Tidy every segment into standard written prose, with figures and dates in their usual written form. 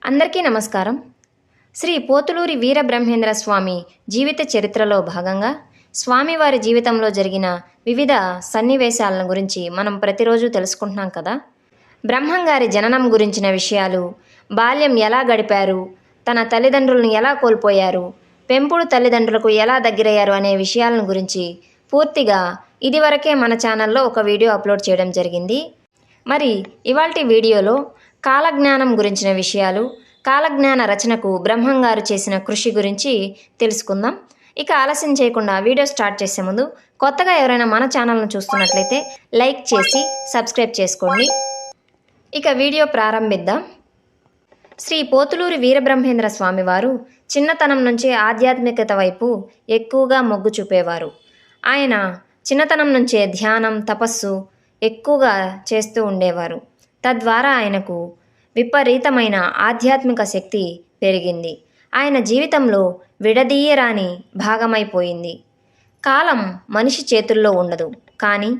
అందరికీ నమస్కారం. శ్రీ పోతులూరి వీరబ్రహ్మేంద్ర స్వామి జీవిత చరిత్రలో భాగంగా స్వామివారి జీవితంలో జరిగిన వివిధ సన్నివేశాలను గురించి మనం ప్రతిరోజు తెలుసుకుంటున్నాం కదా. బ్రహ్మంగారి జననం గురించిన విషయాలు, బాల్యం ఎలా గడిపారు, తన తల్లిదండ్రులను ఎలా కోల్పోయారు, పెంపుడు తల్లిదండ్రులకు ఎలా దగ్గరయ్యారు అనే విషయాలను గురించి పూర్తిగా ఇదివరకే మన ఛానల్లో ఒక వీడియో అప్లోడ్ చేయడం జరిగింది. మరి ఇవాల్టి వీడియోలో కాలజ్ఞానం గురించిన విషయాలు, కాలజ్ఞాన రచనకు బ్రహ్మంగారు చేసిన కృషి గురించి తెలుసుకుందాం. ఇక ఆలస్యం చేయకుండా వీడియో స్టార్ట్ చేసే ముందు కొత్తగా ఎవరైనా మన ఛానల్ను చూస్తున్నట్లయితే లైక్ చేసి సబ్స్క్రైబ్ చేసుకోండి. ఇక వీడియో ప్రారంభిద్దాం. శ్రీ పోతులూరి వీరబ్రహ్మేంద్ర స్వామివారు చిన్నతనం నుంచే ఆధ్యాత్మికత వైపు ఎక్కువగా మొగ్గు చూపేవారు. ఆయన చిన్నతనం నుంచే ధ్యానం, తపస్సు ఎక్కువగా చేస్తూ ఉండేవారు. తద్వారా ఆయనకు విపరీతమైన ఆధ్యాత్మిక శక్తి పెరిగింది. ఆయన జీవితంలో విడదీయరాని భాగమైపోయింది. కాలం మనిషి చేతుల్లో ఉండదు, కానీ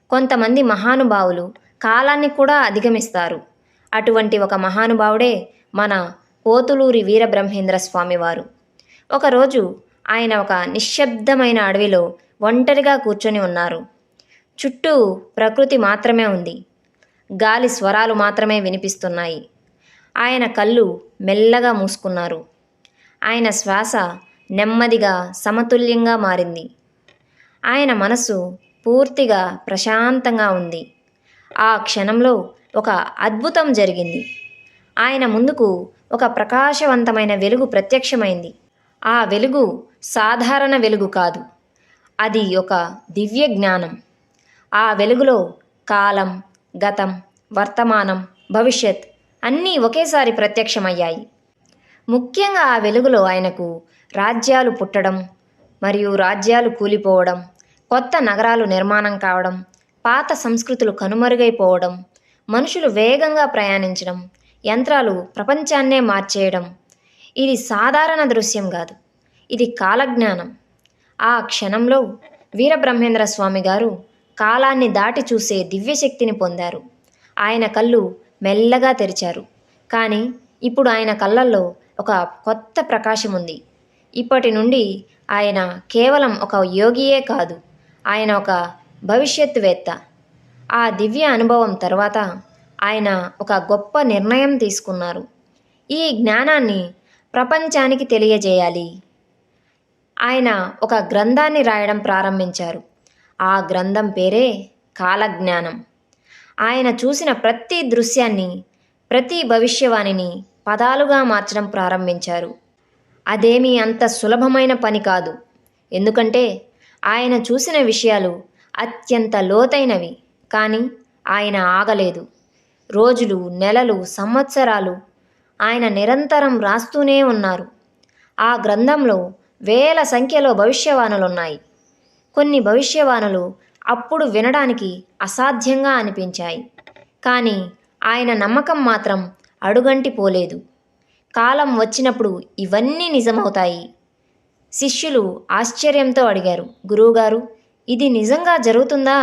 కొంతమంది మహానుభావులు కాలాన్ని కూడా అధిగమిస్తారు. అటువంటి ఒక మహానుభావుడే మన పోతులూరి వీరబ్రహ్మేంద్ర స్వామివారు. ఒకరోజు ఆయన ఒక నిశ్శబ్దమైన అడవిలో ఒంటరిగా కూర్చొని ఉన్నారు. చుట్టూ ప్రకృతి మాత్రమే ఉంది. గాలి స్వరాలు మాత్రమే వినిపిస్తున్నాయి. ఆయన కళ్ళు మెల్లగా మూసుకున్నారు. ఆయన శ్వాస నెమ్మదిగా సమతుల్యంగా మారింది. ఆయన మనసు పూర్తిగా ప్రశాంతంగా ఉంది. ఆ క్షణంలో ఒక అద్భుతం జరిగింది. ఆయన ముందుకు ఒక ప్రకాశవంతమైన వెలుగు ప్రత్యక్షమైంది. ఆ వెలుగు సాధారణ వెలుగు కాదు, అది ఒక దివ్య జ్ఞానం. ఆ వెలుగులో కాలం, గతం, వర్తమానం, భవిష్యత్ అన్నీ ఒకేసారి ప్రత్యక్షమయ్యాయి. ముఖ్యంగా ఆ వెలుగులో ఆయనకు రాజ్యాలు పుట్టడం మరియు రాజ్యాలు కూలిపోవడం, కొత్త నగరాలు నిర్మాణం కావడం, పాత సంస్కృతులు కనుమరుగైపోవడం, మనుషులు వేగంగా ప్రయాణించడం, యంత్రాలు ప్రపంచాన్నే మార్చేయడం. ఇది సాధారణ దృశ్యం కాదు, ఇది కాలజ్ఞానం. ఆ క్షణంలో వీరబ్రహ్మేంద్ర స్వామి గారు కాలాన్ని దాటి చూసే దివ్యశక్తిని పొందారు. ఆయన కళ్ళు మెల్లగా తెరిచారు. కానీ ఇప్పుడు ఆయన కళ్ళల్లో ఒక కొత్త ప్రకాశం ఉంది. ఇప్పటి నుండి ఆయన కేవలం ఒక యోగియే కాదు, ఆయన ఒక భవిష్యత్తువేత్త. ఆ దివ్య అనుభవం తర్వాత ఆయన ఒక గొప్ప నిర్ణయం తీసుకున్నారు. ఈ జ్ఞానాన్ని ప్రపంచానికి తెలియజేయాలి. ఆయన ఒక గ్రంథాన్ని రాయడం ప్రారంభించారు. ఆ గ్రంథం పేరే కాలజ్ఞానం. ఆయన చూసిన ప్రతి దృశ్యాన్ని, ప్రతి భవిష్యవాణిని పదాలుగా మార్చడం ప్రారంభించారు. అదేమీ అంత సులభమైన పని కాదు, ఎందుకంటే ఆయన చూసిన విషయాలు అత్యంత లోతైనవి. కానీ ఆయన ఆగలేదు. రోజులు, నెలలు, సంవత్సరాలు ఆయన నిరంతరం రాస్తూనే ఉన్నారు. ఆ గ్రంథంలో వేల సంఖ్యలో భవిష్యవాణులున్నాయి. కొన్ని భవిష్యవాణులు అప్పుడు వినడానికి అసాధ్యంగా అనిపించాయి, కానీ ఆయన నమ్మకం మాత్రం అడుగంటి పోలేదు. కాలం వచ్చినప్పుడు ఇవన్నీ నిజమవుతాయి. శిష్యులు ఆశ్చర్యంతో అడిగారు, గురువుగారు, ఇది నిజంగా జరుగుతుందా?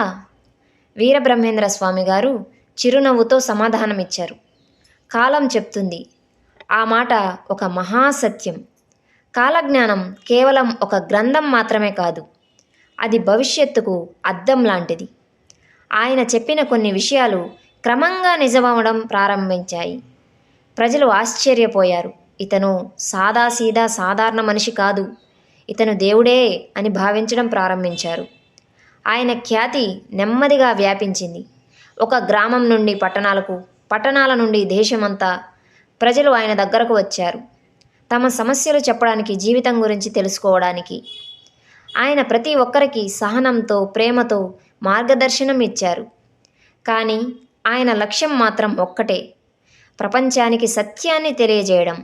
వీరబ్రహ్మేంద్ర స్వామి గారు చిరునవ్వుతో సమాధానమిచ్చారు. కాలం చెప్తుంది. ఆ మాట ఒక మహాసత్యం. కాలజ్ఞానం కేవలం ఒక గ్రంథం మాత్రమే కాదు, అది భవిష్యత్తుకు అద్దం లాంటిది. ఆయన చెప్పిన కొన్ని విషయాలు క్రమంగా నిజమవడం ప్రారంభించాయి. ప్రజలు ఆశ్చర్యపోయారు. ఇతను సాదాసీదా సాధారణ మనిషి కాదు, ఇతను దేవుడే అని భావించడం ప్రారంభించారు. ఆయన ఖ్యాతి నెమ్మదిగా వ్యాపించింది. ఒక గ్రామం నుండి పట్టణాలకు, పట్టణాల నుండి దేశమంతా ప్రజలు ఆయన దగ్గరకు వచ్చారు, తమ సమస్యలు చెప్పడానికి, జీవితం గురించి తెలుసుకోవడానికి. ఆయన ప్రతి ఒక్కరికి సహనంతో, ప్రేమతో మార్గదర్శనం ఇచ్చారు. కానీ ఆయన లక్ష్యం మాత్రం ఒక్కటే, ప్రపంచానికి సత్యాన్ని తెలియజేయడం.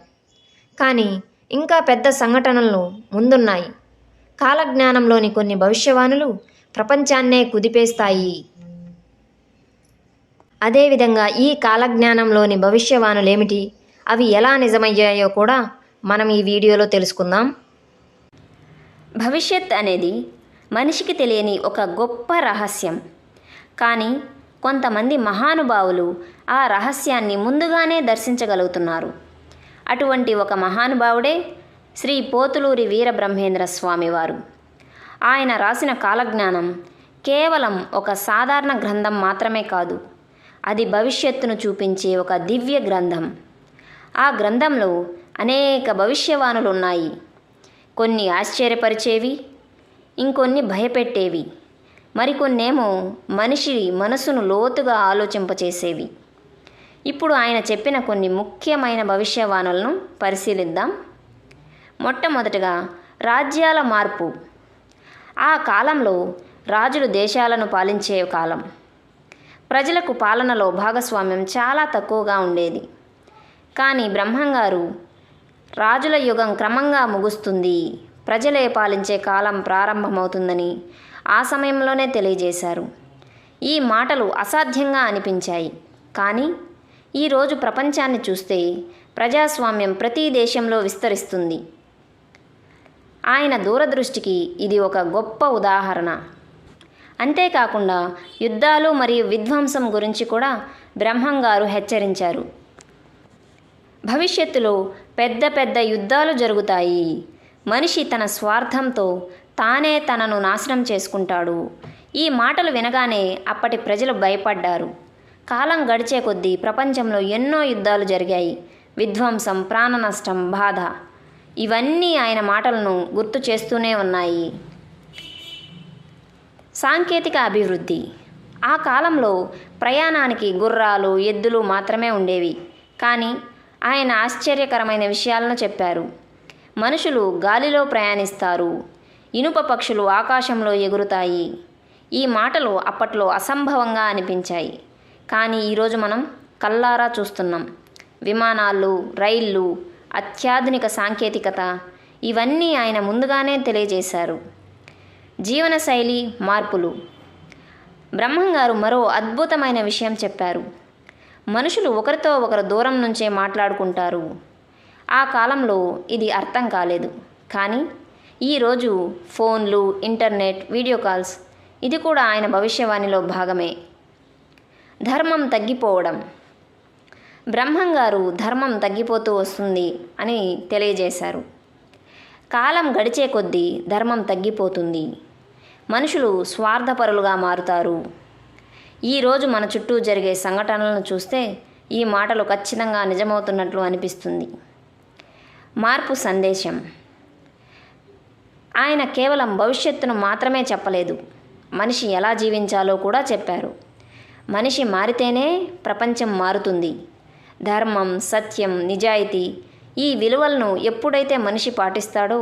కానీ ఇంకా పెద్ద సంఘటనలు ముందున్నాయి. కాలజ్ఞానంలోని కొన్ని భవిష్యవాణులు ప్రపంచాన్నే కుదిపేస్తాయి. అదేవిధంగా ఈ కాలజ్ఞానంలోని భవిష్యవాణులేమిటి, అవి ఎలా నిజమయ్యాయో కూడా మనం ఈ వీడియోలో తెలుసుకుందాం. భవిష్యత్ అనేది మనిషికి తెలియని ఒక గొప్ప రహస్యం. కానీ కొంతమంది మహానుభావులు ఆ రహస్యాన్ని ముందుగానే దర్శించగలుగుతున్నారు. అటువంటి ఒక మహానుభావుడే శ్రీ పోతులూరి వీరబ్రహ్మేంద్ర స్వామివారు. ఆయన రాసిన కాలజ్ఞానం కేవలం ఒక సాధారణ గ్రంథం మాత్రమే కాదు, అది భవిష్యత్తును చూపించే ఒక దివ్య గ్రంథం. ఆ గ్రంథంలో అనేక భవిష్యవాణులు ఉన్నాయి. కొన్ని ఆశ్చర్యపరిచేవి, ఇంకొన్ని భయపెట్టేవి, మరికొన్నేమో మనిషి మనసును లోతుగా ఆలోచింపచేసేవి. ఇప్పుడు ఆయన చెప్పిన కొన్ని ముఖ్యమైన భవిష్యవాణులను పరిశీలిద్దాం. మొట్టమొదటగా రాజ్యాల మార్పు. ఆ కాలంలో రాజులు దేశాలను పాలించే కాలం. ప్రజలకు పాలనలో భాగస్వామ్యం చాలా తక్కువగా ఉండేది. కానీ బ్రహ్మంగారు రాజుల యుగం క్రమంగా ముగుస్తుంది, ప్రజలే పాలించే కాలం ప్రారంభమవుతుందని ఆ సమయంలోనే తెలియజేశారు. ఈ మాటలు అసాధ్యంగా అనిపించాయి. కానీ ఈరోజు ప్రపంచాన్ని చూస్తే ప్రజాస్వామ్యం ప్రతి దేశంలో విస్తరిస్తుంది. ఆయన దూరదృష్టికి ఇది ఒక గొప్ప ఉదాహరణ. అంతేకాకుండా యుద్ధాలు మరియు విధ్వంసం గురించి కూడా బ్రహ్మంగారు హెచ్చరించారు. భవిష్యత్తులో పెద్ద పెద్ద యుద్ధాలు జరుగుతాయి. మనిషి తన స్వార్థంతో తానే తనను నాశనం చేసుకుంటాడు. ఈ మాటలు వినగానే అప్పటి ప్రజలు భయపడ్డారు. కాలం గడిచే కొద్దీ ప్రపంచంలో ఎన్నో యుద్ధాలు జరిగాయి. విధ్వంసం, ప్రాణ నష్టం, బాధ, ఇవన్నీ ఆయన మాటలను గుర్తు చేస్తూనే ఉన్నాయి. సాంకేతిక అభివృద్ధి. ఆ కాలంలో ప్రయాణానికి గుర్రాలు, ఎద్దులు మాత్రమే ఉండేవి. కానీ ఆయన ఆశ్చర్యకరమైన విషయాలను చెప్పారు. మనుషులు గాలిలో ప్రయాణిస్తారు, ఇనుప పక్షులు ఆకాశంలో ఎగురుతాయి. ఈ మాటలు అప్పట్లో అసంభవంగా అనిపించాయి. కానీ ఈరోజు మనం కళ్ళారా చూస్తున్నాం. విమానాలు, రైళ్ళు, అత్యాధునిక సాంకేతికత, ఇవన్నీ ఆయన ముందుగానే తెలియజేశారు. జీవనశైలి మార్పులు. బ్రహ్మంగారు మరో అద్భుతమైన విషయం చెప్పారు. మనుషులు ఒకరితో ఒకరు దూరం నుంచే మాట్లాడుకుంటారు. ఆ కాలంలో ఇది అర్థం కాలేదు. కానీ ఈరోజు ఫోన్లు, ఇంటర్నెట్, వీడియో కాల్స్, ఇది కూడా ఆయన భవిష్యవాణిలో భాగమే. ధర్మం తగ్గిపోవడం. బ్రహ్మంగారు ధర్మం తగ్గిపోతూ వస్తుంది అని తెలియజేశారు. కాలం గడిచే కొద్దీ ధర్మం తగ్గిపోతుంది. మనుషులు స్వార్థపరులుగా మారుతారు. ఈరోజు మన చుట్టూ జరిగే సంఘటనలను చూస్తే ఈ మాటలు ఖచ్చితంగా నిజమవుతున్నట్లు అనిపిస్తుంది. మార్పు సందేశం. ఆయన కేవలం భవిష్యత్తును మాత్రమే చెప్పలేదు, మనిషి ఎలా జీవించాలో కూడా చెప్పారు. మనిషి మారితేనే ప్రపంచం మారుతుంది. ధర్మం, సత్యం, నిజాయితీ, ఈ విలువలను ఎప్పుడైతే మనిషి పాటిస్తాడో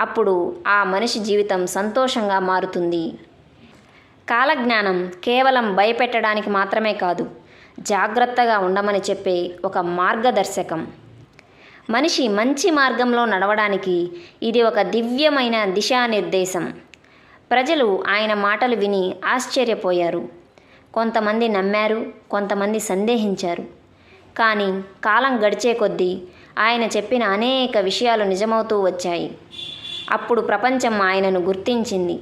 అప్పుడు ఆ మనిషి జీవితం సంతోషంగా మారుతుంది. కాలజ్ఞానం కేవలం భయపెట్టడానికి మాత్రమే కాదు, జాగ్రత్తగా ఉండమని చెప్పే ఒక మార్గదర్శకం. మనిషి మంచి మార్గంలో నడవడానికి ఇది ఒక దివ్యమైన దిశానిర్దేశం. ప్రజలు ఆయన మాటలు విని ఆశ్చర్యపోయారు. కొంతమంది నమ్మారు, కొంతమంది సందేహించారు. కానీ కాలం గడిచే కొద్దీ ఆయన చెప్పిన అనేక విషయాలు నిజమవుతూ వచ్చాయి. అప్పుడు ప్రపంచం ఆయనను గుర్తించింది.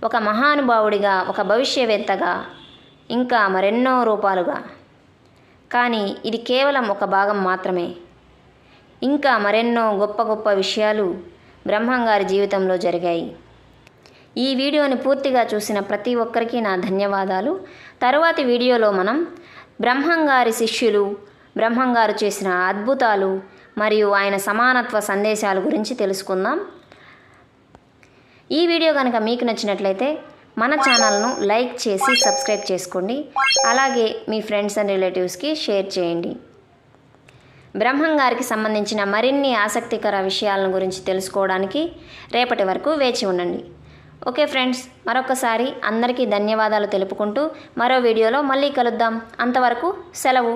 ఒక మహానుభావుడిగా, ఒక భవిష్యవేత్తగా, ఇంకా మరెన్నో రూపాలుగా. కానీ ఇది కేవలం ఒక భాగం మాత్రమే. ఇంకా మరెన్నో గొప్ప గొప్ప విషయాలు బ్రహ్మంగారి జీవితంలో జరిగాయి. ఈ వీడియోని పూర్తిగా చూసిన ప్రతి ఒక్కరికి నా ధన్యవాదాలు. తరువాతి వీడియోలో మనం బ్రహ్మంగారి శిష్యులు, బ్రహ్మంగారు చేసిన అద్భుతాలు మరియు ఆయన సమానత్వ సందేశాల గురించి తెలుసుకుందాం. ఈ వీడియో కనుక మీకు నచ్చినట్లయితే మన ఛానల్ను లైక్ చేసి సబ్స్క్రైబ్ చేసుకోండి. అలాగే మీ ఫ్రెండ్స్ అండ్ రిలేటివ్స్కి షేర్ చేయండి. బ్రహ్మంగారికి సంబంధించిన మరిన్ని ఆసక్తికర విషయాలను గురించి తెలుసుకోవడానికి రేపటి వరకు వేచి ఉండండి. ఓకే ఫ్రెండ్స్, మరొకసారి అందరికీ ధన్యవాదాలు తెలుపుకుంటూ మరో వీడియోలో మళ్ళీ కలుద్దాం. అంతవరకు సెలవు.